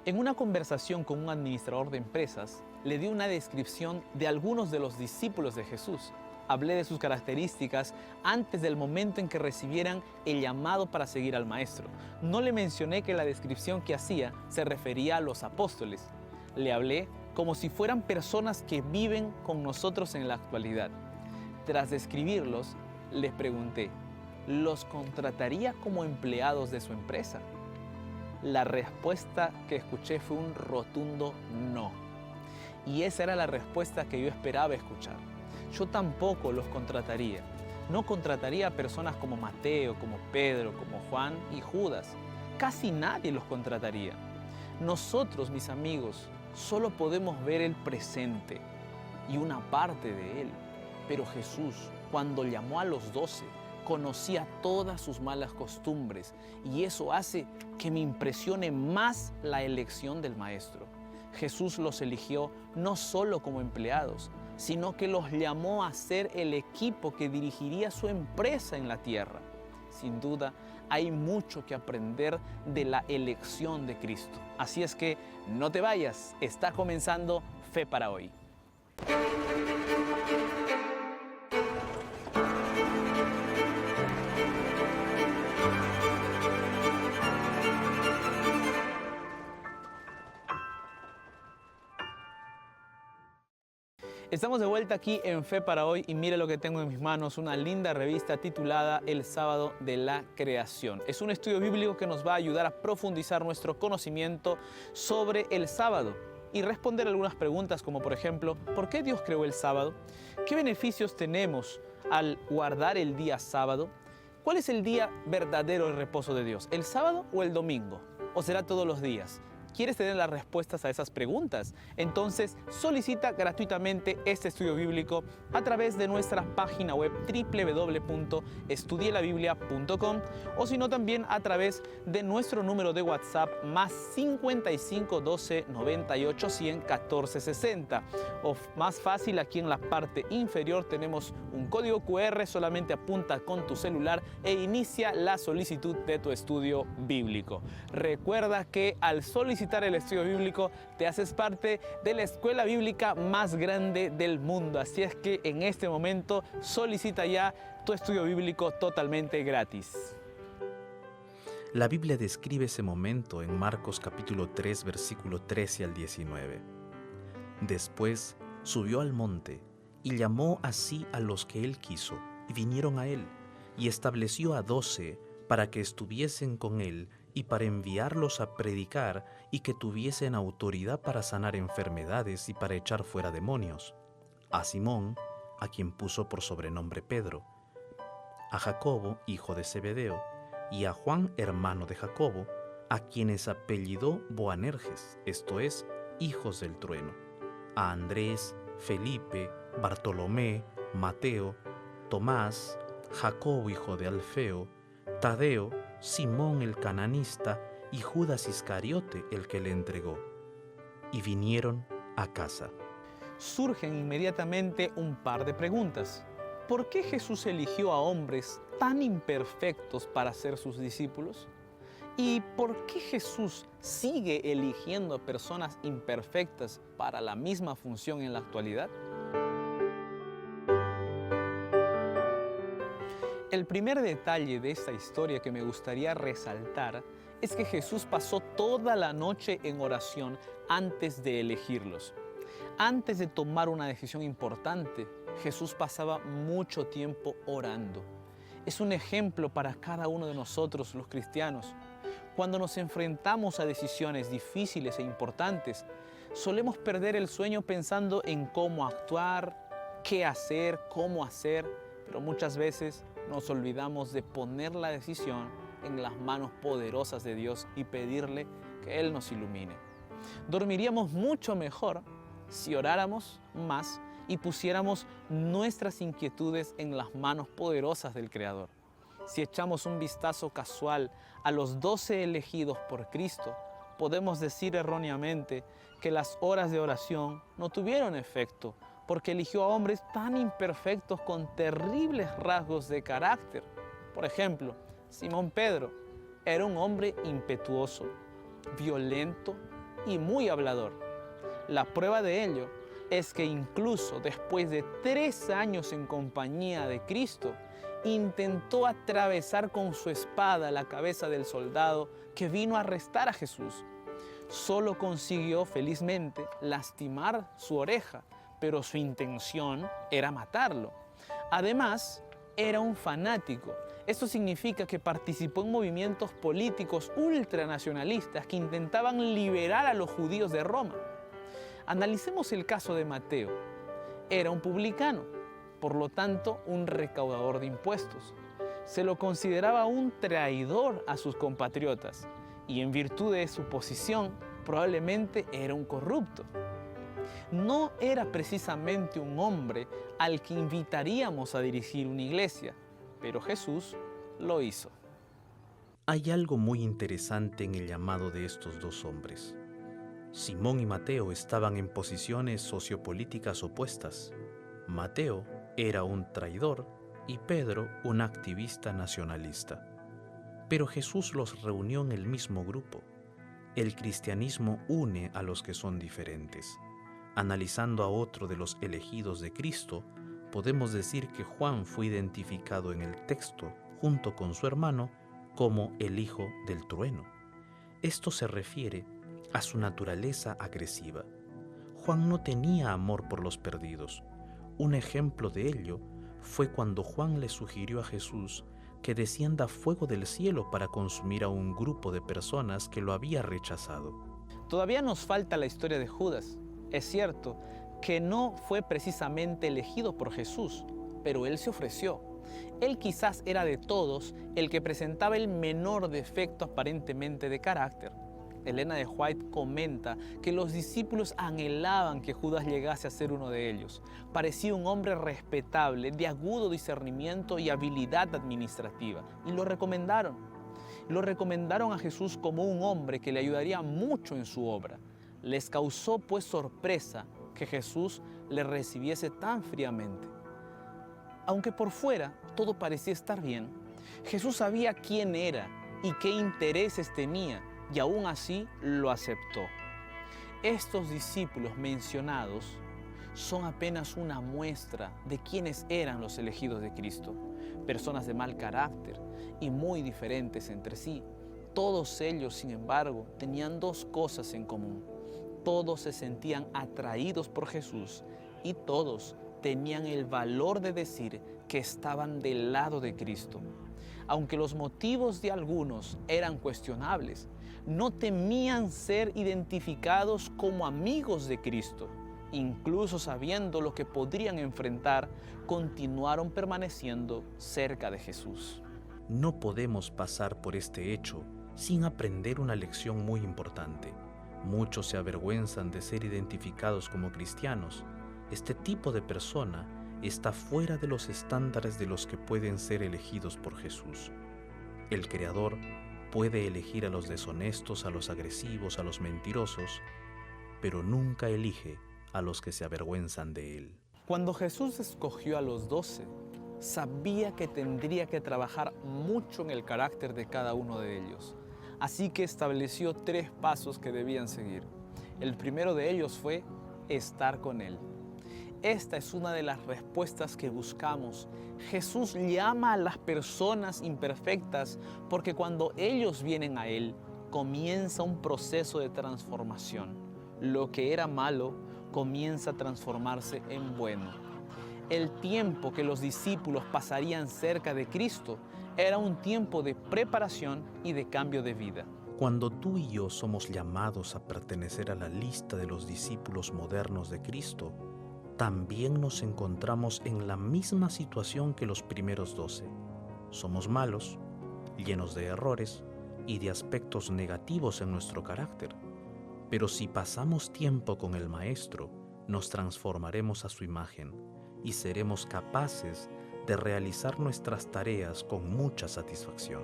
En una conversación con un administrador de empresas, le di una descripción de algunos de los discípulos de Jesús. Hablé de sus características antes del momento en que recibieran el llamado para seguir al Maestro. No le mencioné que la descripción que hacía se refería a los apóstoles. Le hablé como si fueran personas que viven con nosotros en la actualidad. Tras describirlos, les pregunté, ¿los contrataría como empleados de su empresa? La respuesta que escuché fue un rotundo no. Y esa era la respuesta que yo esperaba escuchar. Yo tampoco los contrataría. No contrataría a personas como Mateo, como Pedro, como Juan y Judas. Casi nadie los contrataría. Nosotros, mis amigos, solo podemos ver el presente y una parte de él. Pero Jesús, cuando llamó a los 12, conocía todas sus malas costumbres y eso hace que me impresione más la elección del Maestro. Jesús los eligió no solo como empleados, sino que los llamó a ser el equipo que dirigiría su empresa en la tierra. Sin duda, hay mucho que aprender de la elección de Cristo. Así es que no te vayas, está comenzando Fe para Hoy. Estamos de vuelta aquí en Fe para Hoy y mire lo que tengo en mis manos, una linda revista titulada El Sábado de la Creación. Es un estudio bíblico que nos va a ayudar a profundizar nuestro conocimiento sobre el sábado y responder algunas preguntas como por ejemplo, ¿por qué Dios creó el sábado? ¿Qué beneficios tenemos al guardar el día sábado? ¿Cuál es el día verdadero de reposo de Dios? ¿El sábado o el domingo? ¿O será todos los días? ¿Quieres tener las respuestas a esas preguntas? Entonces solicita gratuitamente este estudio bíblico a través de nuestra página web www.estudielabiblia.com o si no también a través de nuestro número de WhatsApp más 55 12 98 100 14 60. O más fácil, aquí en la parte inferior tenemos un código QR, solamente apunta con tu celular e inicia la solicitud de tu estudio bíblico. Recuerda que al solicitar el estudio bíblico te haces parte de la escuela bíblica más grande del mundo. Así es que en este momento solicita ya tu estudio bíblico totalmente gratis. La Biblia describe ese momento en Marcos capítulo 3, versículo 13 al 19. Después subió al monte y llamó así a los que él quiso, y vinieron a él, y estableció a 12 para que estuviesen con él y para enviarlos a predicar y que tuviesen autoridad para sanar enfermedades y para echar fuera demonios. A Simón, a quien puso por sobrenombre Pedro, a Jacobo, hijo de Zebedeo, y a Juan, hermano de Jacobo, a quienes apellidó Boanerges, esto es, hijos del trueno, a Andrés, Felipe, Bartolomé, Mateo, Tomás, Jacobo, hijo de Alfeo, Tadeo, Simón el cananista y Judas Iscariote, el que le entregó. Y vinieron a casa. Surgen inmediatamente un par de preguntas. ¿Por qué Jesús eligió a hombres tan imperfectos para ser sus discípulos? ¿Y por qué Jesús sigue eligiendo a personas imperfectas para la misma función en la actualidad? El primer detalle de esta historia que me gustaría resaltar es que Jesús pasó toda la noche en oración antes de elegirlos. Antes de tomar una decisión importante, Jesús pasaba mucho tiempo orando. Es un ejemplo para cada uno de nosotros, los cristianos. Cuando nos enfrentamos a decisiones difíciles e importantes, solemos perder el sueño pensando en cómo actuar, qué hacer, cómo hacer, pero muchas veces nos olvidamos de poner la decisión en las manos poderosas de Dios y pedirle que Él nos ilumine. Dormiríamos mucho mejor si oráramos más y pusiéramos nuestras inquietudes en las manos poderosas del Creador. Si echamos un vistazo casual a los 12 elegidos por Cristo, podemos decir erróneamente que las horas de oración no tuvieron efecto, porque eligió a hombres tan imperfectos con terribles rasgos de carácter. Por ejemplo, Simón Pedro era un hombre impetuoso, violento y muy hablador. La prueba de ello es que incluso después de 3 años en compañía de Cristo, intentó atravesar con su espada la cabeza del soldado que vino a arrestar a Jesús. Solo consiguió felizmente lastimar su oreja, pero su intención era matarlo. Además, era un fanático. Esto significa que participó en movimientos políticos ultranacionalistas que intentaban liberar a los judíos de Roma. Analicemos el caso de Mateo. Era un publicano, por lo tanto, un recaudador de impuestos. Se lo consideraba un traidor a sus compatriotas y en virtud de su posición, probablemente era un corrupto. No era precisamente un hombre al que invitaríamos a dirigir una iglesia, pero Jesús lo hizo. Hay algo muy interesante en el llamado de estos dos hombres. Simón y Mateo estaban en posiciones sociopolíticas opuestas. Mateo era un traidor y Pedro un activista nacionalista. Pero Jesús los reunió en el mismo grupo. El cristianismo une a los que son diferentes. Analizando a otro de los elegidos de Cristo, podemos decir que Juan fue identificado en el texto, junto con su hermano, como el hijo del trueno. Esto se refiere a su naturaleza agresiva. Juan no tenía amor por los perdidos. Un ejemplo de ello fue cuando Juan le sugirió a Jesús que descienda fuego del cielo para consumir a un grupo de personas que lo había rechazado. Todavía nos falta la historia de Judas. Es cierto que no fue precisamente elegido por Jesús, pero él se ofreció. Él quizás era de todos el que presentaba el menor defecto aparentemente de carácter. Elena de White comenta que los discípulos anhelaban que Judas llegase a ser uno de ellos. Parecía un hombre respetable, de agudo discernimiento y habilidad administrativa, y lo recomendaron. Lo recomendaron a Jesús como un hombre que le ayudaría mucho en su obra. Les causó pues sorpresa que Jesús le recibiese tan fríamente. Aunque por fuera todo parecía estar bien, Jesús sabía quién era y qué intereses tenía, y aún así lo aceptó. Estos discípulos mencionados son apenas una muestra de quiénes eran los elegidos de Cristo, personas de mal carácter y muy diferentes entre sí. Todos ellos, sin embargo, tenían dos cosas en común. Todos se sentían atraídos por Jesús y todos tenían el valor de decir que estaban del lado de Cristo. Aunque los motivos de algunos eran cuestionables, no temían ser identificados como amigos de Cristo. Incluso sabiendo lo que podrían enfrentar, continuaron permaneciendo cerca de Jesús. No podemos pasar por este hecho sin aprender una lección muy importante. Muchos se avergüenzan de ser identificados como cristianos. Este tipo de persona está fuera de los estándares de los que pueden ser elegidos por Jesús. El Creador puede elegir a los deshonestos, a los agresivos, a los mentirosos, pero nunca elige a los que se avergüenzan de Él. Cuando Jesús escogió a los 12, sabía que tendría que trabajar mucho en el carácter de cada uno de ellos. Así que estableció 3 pasos que debían seguir. El primero de ellos fue estar con Él. Esta es una de las respuestas que buscamos. Jesús llama a las personas imperfectas porque cuando ellos vienen a Él, comienza un proceso de transformación. Lo que era malo comienza a transformarse en bueno. El tiempo que los discípulos pasarían cerca de Cristo era un tiempo de preparación y de cambio de vida. Cuando tú y yo somos llamados a pertenecer a la lista de los discípulos modernos de Cristo, también nos encontramos en la misma situación que los primeros 12. Somos malos, llenos de errores y de aspectos negativos en nuestro carácter. Pero si pasamos tiempo con el Maestro, nos transformaremos a su imagen y seremos capaces de realizar nuestras tareas con mucha satisfacción.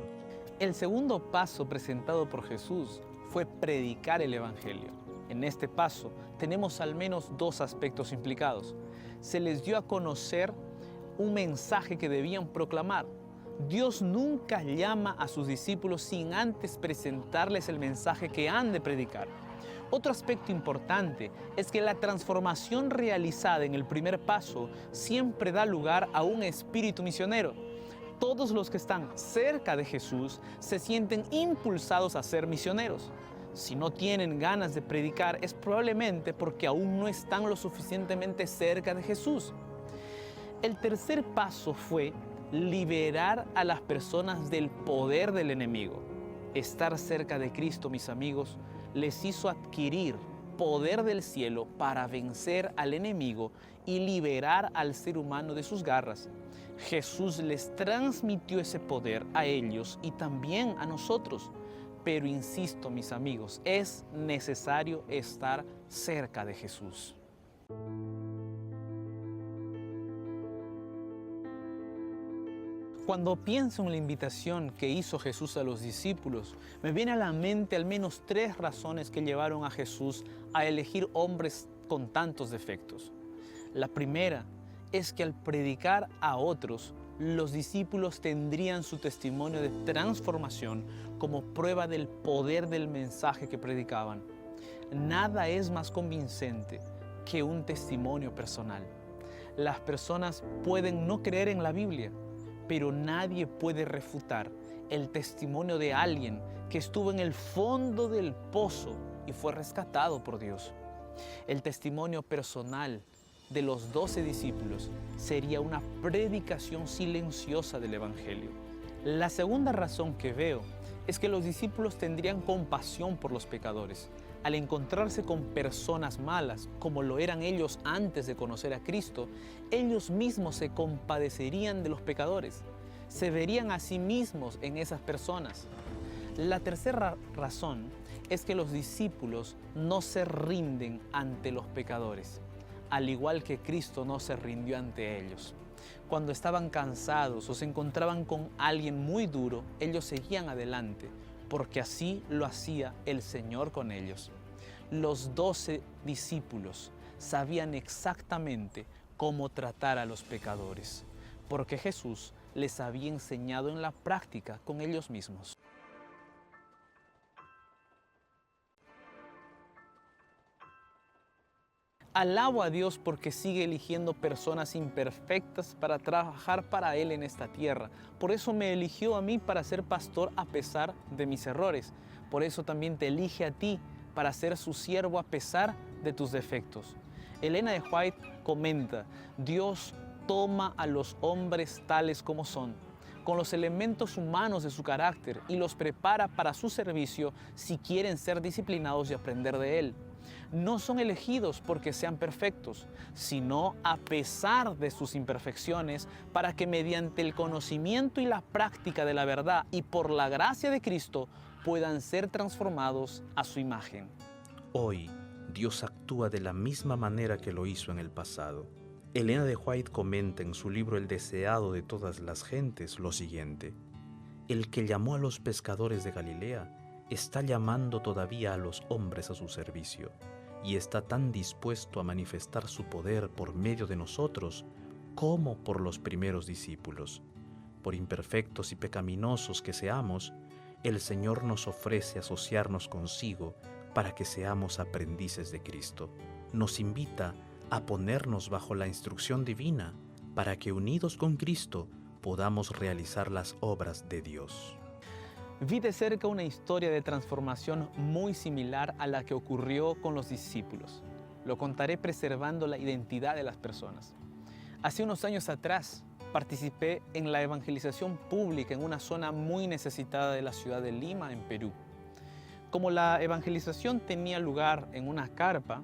El segundo paso presentado por Jesús fue predicar el Evangelio. En este paso tenemos al menos 2 aspectos implicados. Se les dio a conocer un mensaje que debían proclamar. Dios nunca llama a sus discípulos sin antes presentarles el mensaje que han de predicar. Otro aspecto importante es que la transformación realizada en el primer paso siempre da lugar a un espíritu misionero. Todos los que están cerca de Jesús se sienten impulsados a ser misioneros. Si no tienen ganas de predicar, es probablemente porque aún no están lo suficientemente cerca de Jesús. El tercer paso fue liberar a las personas del poder del enemigo. Estar cerca de Cristo, mis amigos, les hizo adquirir poder del cielo para vencer al enemigo y liberar al ser humano de sus garras. Jesús les transmitió ese poder a ellos y también a nosotros. Pero insisto, mis amigos, es necesario estar cerca de Jesús. Cuando pienso en la invitación que hizo Jesús a los discípulos, me viene a la mente al menos 3 razones que llevaron a Jesús a elegir hombres con tantos defectos. La primera es que al predicar a otros, los discípulos tendrían su testimonio de transformación como prueba del poder del mensaje que predicaban. Nada es más convincente que un testimonio personal. Las personas pueden no creer en la Biblia, pero nadie puede refutar el testimonio de alguien que estuvo en el fondo del pozo y fue rescatado por Dios. El testimonio personal de los 12 discípulos sería una predicación silenciosa del Evangelio. La segunda razón que veo es que los discípulos tendrían compasión por los pecadores. Al encontrarse con personas malas, como lo eran ellos antes de conocer a Cristo, ellos mismos se compadecerían de los pecadores. Se verían a sí mismos en esas personas. La tercera razón es que los discípulos no se rinden ante los pecadores, al igual que Cristo no se rindió ante ellos. Cuando estaban cansados o se encontraban con alguien muy duro, ellos seguían adelante, porque así lo hacía el Señor con ellos. Los 12 discípulos sabían exactamente cómo tratar a los pecadores, porque Jesús les había enseñado en la práctica con ellos mismos. Alabo a Dios porque sigue eligiendo personas imperfectas para trabajar para Él en esta tierra. Por eso me eligió a mí para ser pastor a pesar de mis errores. Por eso también te elige a ti para ser su siervo a pesar de tus defectos. Elena de White comenta: Dios toma a los hombres tales como son, con los elementos humanos de su carácter, y los prepara para su servicio si quieren ser disciplinados y aprender de Él. No son elegidos porque sean perfectos, sino a pesar de sus imperfecciones, para que mediante el conocimiento y la práctica de la verdad y por la gracia de Cristo puedan ser transformados a su imagen. Hoy, Dios actúa de la misma manera que lo hizo en el pasado. Elena de White comenta en su libro El deseado de todas las gentes lo siguiente: el que llamó a los pescadores de Galilea está llamando todavía a los hombres a su servicio, y está tan dispuesto a manifestar su poder por medio de nosotros como por los primeros discípulos. Por imperfectos y pecaminosos que seamos, el Señor nos ofrece asociarnos consigo para que seamos aprendices de Cristo. Nos invita a ponernos bajo la instrucción divina para que, unidos con Cristo, podamos realizar las obras de Dios. Vi de cerca una historia de transformación muy similar a la que ocurrió con los discípulos. Lo contaré preservando la identidad de las personas. Hace unos años atrás, participé en la evangelización pública en una zona muy necesitada de la ciudad de Lima, en Perú. Como la evangelización tenía lugar en una carpa,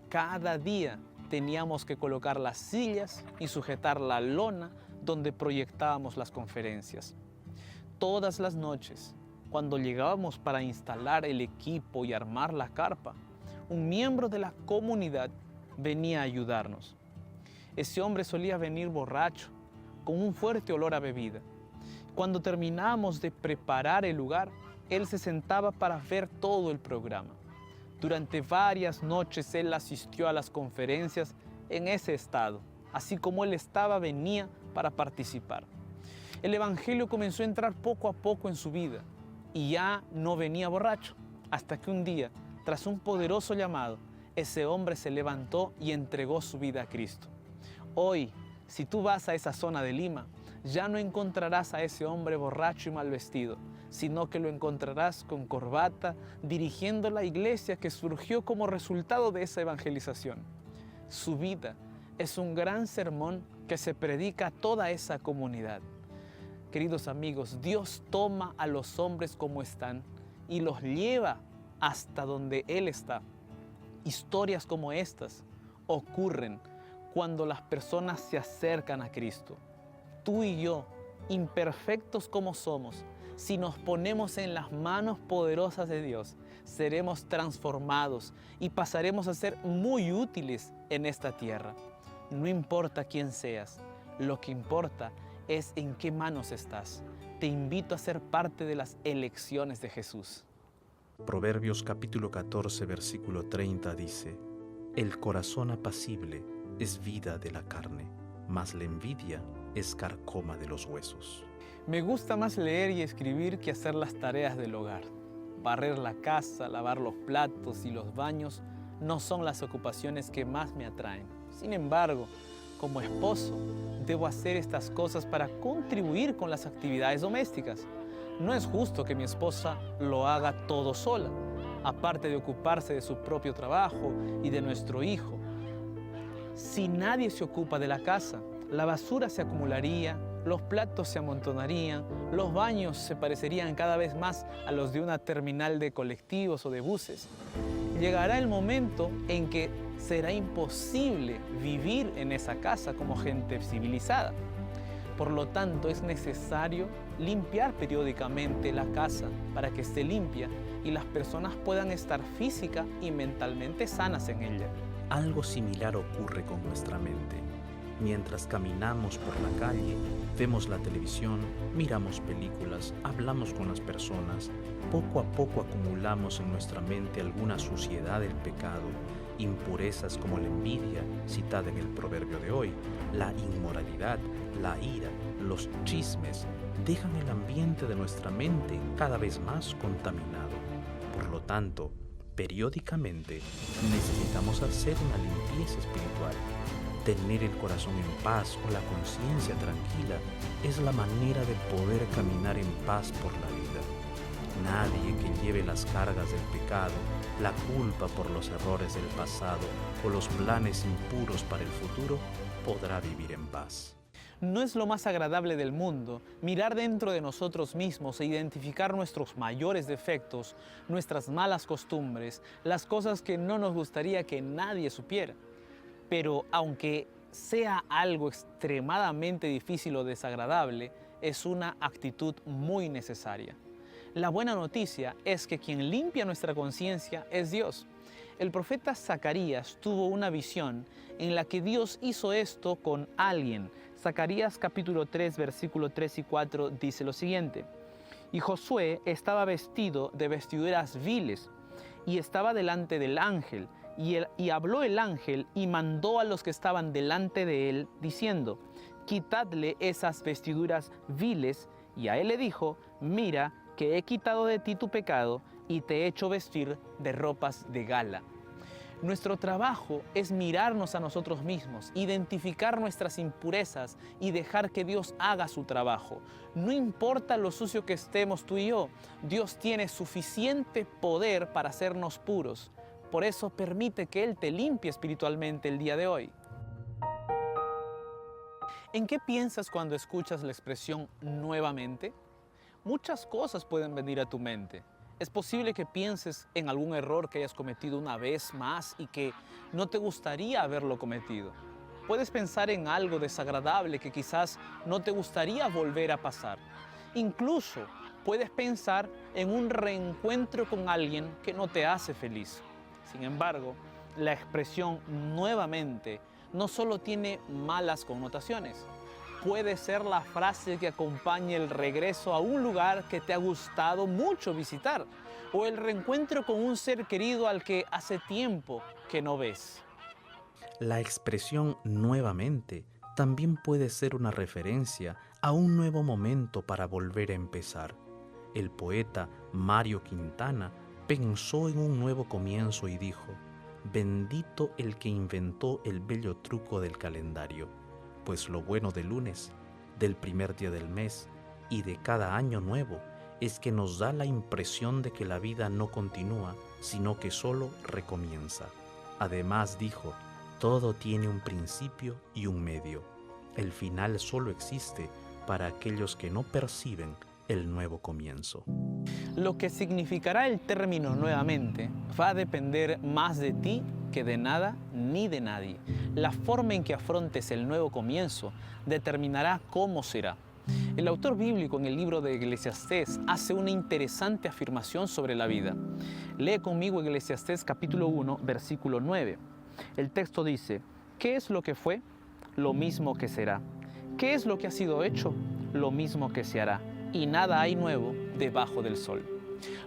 cada día teníamos que colocar las sillas y sujetar la lona donde proyectábamos las conferencias. Todas las noches, cuando llegábamos para instalar el equipo y armar la carpa, un miembro de la comunidad venía a ayudarnos. Ese hombre solía venir borracho, con un fuerte olor a bebida. Cuando terminábamos de preparar el lugar, él se sentaba para ver todo el programa. Durante varias noches él asistió a las conferencias en ese estado. Así como él estaba, venía para participar. El evangelio comenzó a entrar poco a poco en su vida y ya no venía borracho, hasta que un día tras un poderoso llamado, ese hombre se levantó y entregó su vida a Cristo. Hoy, si tú vas a esa zona de Lima, ya no encontrarás a ese hombre borracho y mal vestido, sino que lo encontrarás con corbata, dirigiendo la iglesia que surgió como resultado de esa evangelización. Su vida es un gran sermón que se predica a toda esa comunidad. Queridos amigos, Dios toma a los hombres como están y los lleva hasta donde Él está. Historias como estas ocurren cuando las personas se acercan a Cristo. Tú y yo, imperfectos como somos, si nos ponemos en las manos poderosas de Dios, seremos transformados y pasaremos a ser muy útiles en esta tierra. No importa quién seas, lo que importa es en qué manos estás. Te invito a ser parte de las elecciones de Jesús. Proverbios capítulo 14, versículo 30 dice: El corazón apacible es vida de la carne, mas la envidia es carcoma de los huesos. Me gusta más leer y escribir que hacer las tareas del hogar. Barrer la casa, lavar los platos y los baños no son las ocupaciones que más me atraen. Sin embargo, como esposo, debo hacer estas cosas para contribuir con las actividades domésticas. No es justo que mi esposa lo haga todo sola, aparte de ocuparse de su propio trabajo y de nuestro hijo. Si nadie se ocupa de la casa, la basura se acumularía, los platos se amontonarían, los baños se parecerían cada vez más a los de una terminal de colectivos o de buses. Llegará el momento en que será imposible vivir en esa casa como gente civilizada. Por lo tanto, es necesario limpiar periódicamente la casa para que esté limpia y las personas puedan estar física y mentalmente sanas en ella. Algo similar ocurre con nuestra mente. Mientras caminamos por la calle, vemos la televisión, miramos películas, hablamos con las personas, poco a poco acumulamos en nuestra mente alguna suciedad del pecado, impurezas como la envidia, citada en el proverbio de hoy, la inmoralidad, la ira, los chismes, dejan el ambiente de nuestra mente cada vez más contaminado. Por lo tanto, periódicamente necesitamos hacer una limpieza espiritual. Tener el corazón en paz o la conciencia tranquila es la manera de poder caminar en paz por la vida. Nadie que lleve las cargas del pecado, la culpa por los errores del pasado o los planes impuros para el futuro podrá vivir en paz. No es lo más agradable del mundo mirar dentro de nosotros mismos e identificar nuestros mayores defectos, nuestras malas costumbres, las cosas que no nos gustaría que nadie supiera. Pero aunque sea algo extremadamente difícil o desagradable, es una actitud muy necesaria. La buena noticia es que quien limpia nuestra conciencia es Dios. El profeta Zacarías tuvo una visión en la que Dios hizo esto con alguien. Zacarías capítulo 3, versículo 3 y 4 dice lo siguiente: Y Josué estaba vestido de vestiduras viles y estaba delante del ángel. Y habló el ángel y mandó a los que estaban delante de él, diciendo: Quitadle esas vestiduras viles. Y a él le dijo: Mira, que he quitado de ti tu pecado y te he hecho vestir de ropas de gala. Nuestro trabajo es mirarnos a nosotros mismos, identificar nuestras impurezas y dejar que Dios haga su trabajo. No importa lo sucio que estemos tú y yo, Dios tiene suficiente poder para hacernos puros. Por eso permite que Él te limpie espiritualmente el día de hoy. ¿En qué piensas cuando escuchas la expresión nuevamente? Muchas cosas pueden venir a tu mente. Es posible que pienses en algún error que hayas cometido una vez más y que no te gustaría haberlo cometido. Puedes pensar en algo desagradable que quizás no te gustaría volver a pasar. Incluso puedes pensar en un reencuentro con alguien que no te hace feliz. Sin embargo, la expresión nuevamente no solo tiene malas connotaciones. Puede ser la frase que acompañe el regreso a un lugar que te ha gustado mucho visitar o el reencuentro con un ser querido al que hace tiempo que no ves. La expresión nuevamente también puede ser una referencia a un nuevo momento para volver a empezar. El poeta Mario Quintana pensó en un nuevo comienzo y dijo: bendito el que inventó el bello truco del calendario, pues lo bueno del lunes, del primer día del mes y de cada año nuevo es que nos da la impresión de que la vida no continúa, sino que solo recomienza. Además dijo: todo tiene un principio y un medio. El final solo existe para aquellos que no perciben el nuevo comienzo. Lo que significará el término nuevamente va a depender más de ti que de nada ni de nadie. La forma en que afrontes el nuevo comienzo determinará cómo será. El autor bíblico en el libro de Eclesiastés hace una interesante afirmación sobre la vida. Lee conmigo Eclesiastés capítulo 1, versículo 9. El texto dice: ¿qué es lo que fue? Lo mismo que será. ¿Qué es lo que ha sido hecho? Lo mismo que se hará. Y nada hay nuevo debajo del sol.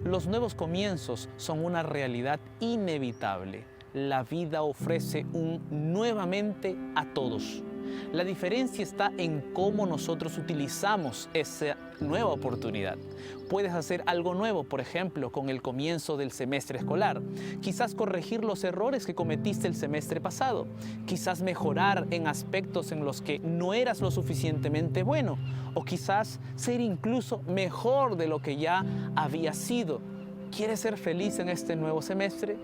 Los nuevos comienzos son una realidad inevitable. La vida ofrece un nuevamente a todos. La diferencia está en cómo nosotros utilizamos esa nueva oportunidad. Puedes hacer algo nuevo, por ejemplo, con el comienzo del semestre escolar. Quizás corregir los errores que cometiste el semestre pasado. Quizás mejorar en aspectos en los que no eras lo suficientemente bueno. O quizás ser incluso mejor de lo que ya había sido. ¿Quieres ser feliz en este nuevo semestre?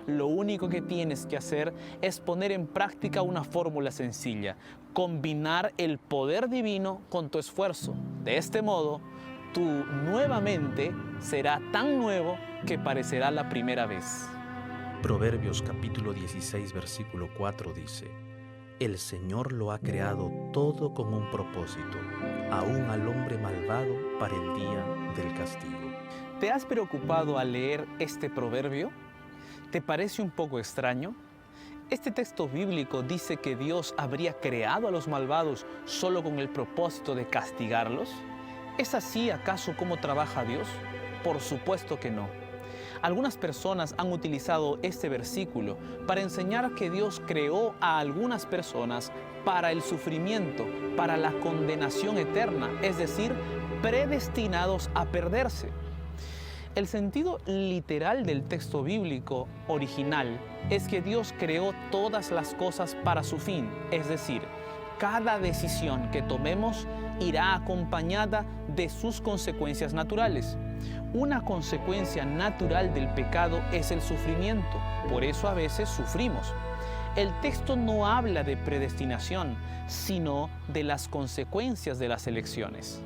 Lo único que tienes que hacer es poner en práctica una fórmula sencilla: combinar el poder divino con tu esfuerzo. De este modo, tu nuevamente será tan nuevo que parecerá la primera vez. Proverbios capítulo 16, versículo 4 dice: el Señor lo ha creado todo con un propósito, aún al hombre malvado para el día del castigo. ¿Te has preocupado al leer este proverbio? ¿Te parece un poco extraño? Este texto bíblico dice que Dios habría creado a los malvados solo con el propósito de castigarlos. ¿Es así acaso cómo trabaja Dios? Por supuesto que no. Algunas personas han utilizado este versículo para enseñar que Dios creó a algunas personas para el sufrimiento, para la condenación eterna, es decir, predestinados a perderse. El sentido literal del texto bíblico original es que Dios creó todas las cosas para su fin, es decir, cada decisión que tomemos irá acompañada de sus consecuencias naturales. Una consecuencia natural del pecado es el sufrimiento, por eso a veces sufrimos. El texto no habla de predestinación, sino de las consecuencias de las elecciones.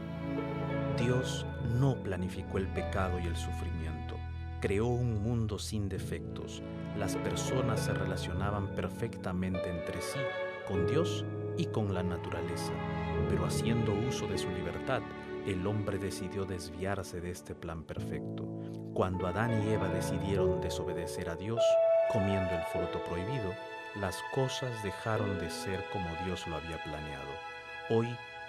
Dios no planificó el pecado y el sufrimiento. Creó un mundo sin defectos. Las personas se relacionaban perfectamente entre sí, con Dios y con la naturaleza. Pero haciendo uso de su libertad, el hombre decidió desviarse de este plan perfecto. Cuando Adán y Eva decidieron desobedecer a Dios, comiendo el fruto prohibido, las cosas dejaron de ser como Dios lo había planeado. Hoy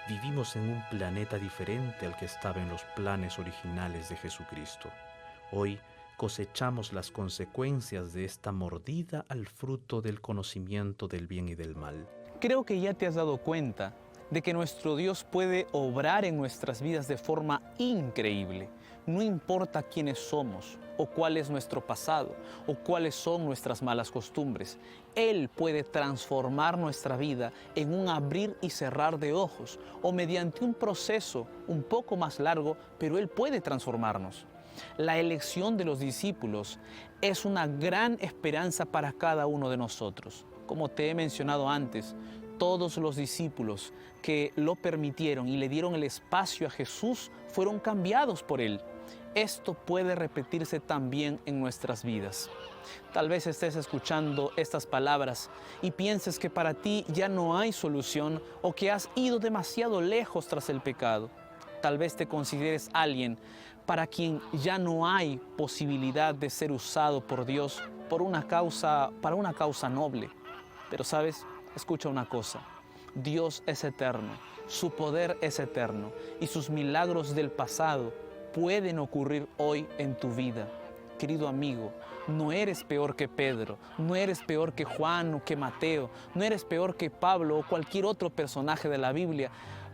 vivimos en un planeta diferente al que estaba en los planes originales de Jesucristo. Hoy cosechamos las consecuencias de esta mordida al fruto del conocimiento del bien y del mal. Creo que ya te has dado cuenta de que nuestro Dios puede obrar en nuestras vidas de forma increíble. No importa quiénes somos, o cuál es nuestro pasado, o cuáles son nuestras malas costumbres. Él puede transformar nuestra vida en un abrir y cerrar de ojos, o mediante un proceso un poco más largo, pero Él puede transformarnos. La elección de los discípulos es una gran esperanza para cada uno de nosotros. Como te he mencionado antes, todos los discípulos que lo permitieron y le dieron el espacio a Jesús fueron cambiados por Él. Esto puede repetirse también en nuestras vidas. Tal vez estés escuchando estas palabras y pienses que para ti ya no hay solución o que has ido demasiado lejos tras el pecado. Tal vez te consideres alguien para quien ya no hay posibilidad de ser usado por Dios para una causa noble. Pero ¿sabes? Escucha una cosa. Dios es eterno, su poder es eterno y sus milagros del pasado pueden ocurrir hoy en tu vida. Querido amigo, no eres peor que Pedro, no eres peor que Juan o que Mateo, no eres peor que Pablo o cualquier otro personaje de la Biblia,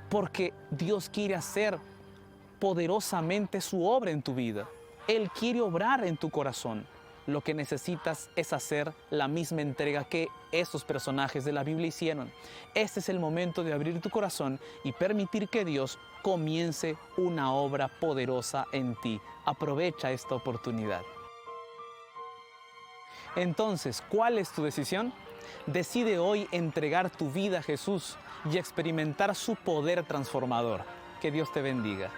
porque Dios quiere hacer poderosamente su obra en tu vida. Él quiere obrar en tu corazón. Lo que necesitas es hacer la misma entrega que esos personajes de la Biblia hicieron. Este es el momento de abrir tu corazón y permitir que Dios comience una obra poderosa en ti. Aprovecha esta oportunidad. Entonces, ¿cuál es tu decisión? Decide hoy entregar tu vida a Jesús y experimentar su poder transformador. Que Dios te bendiga.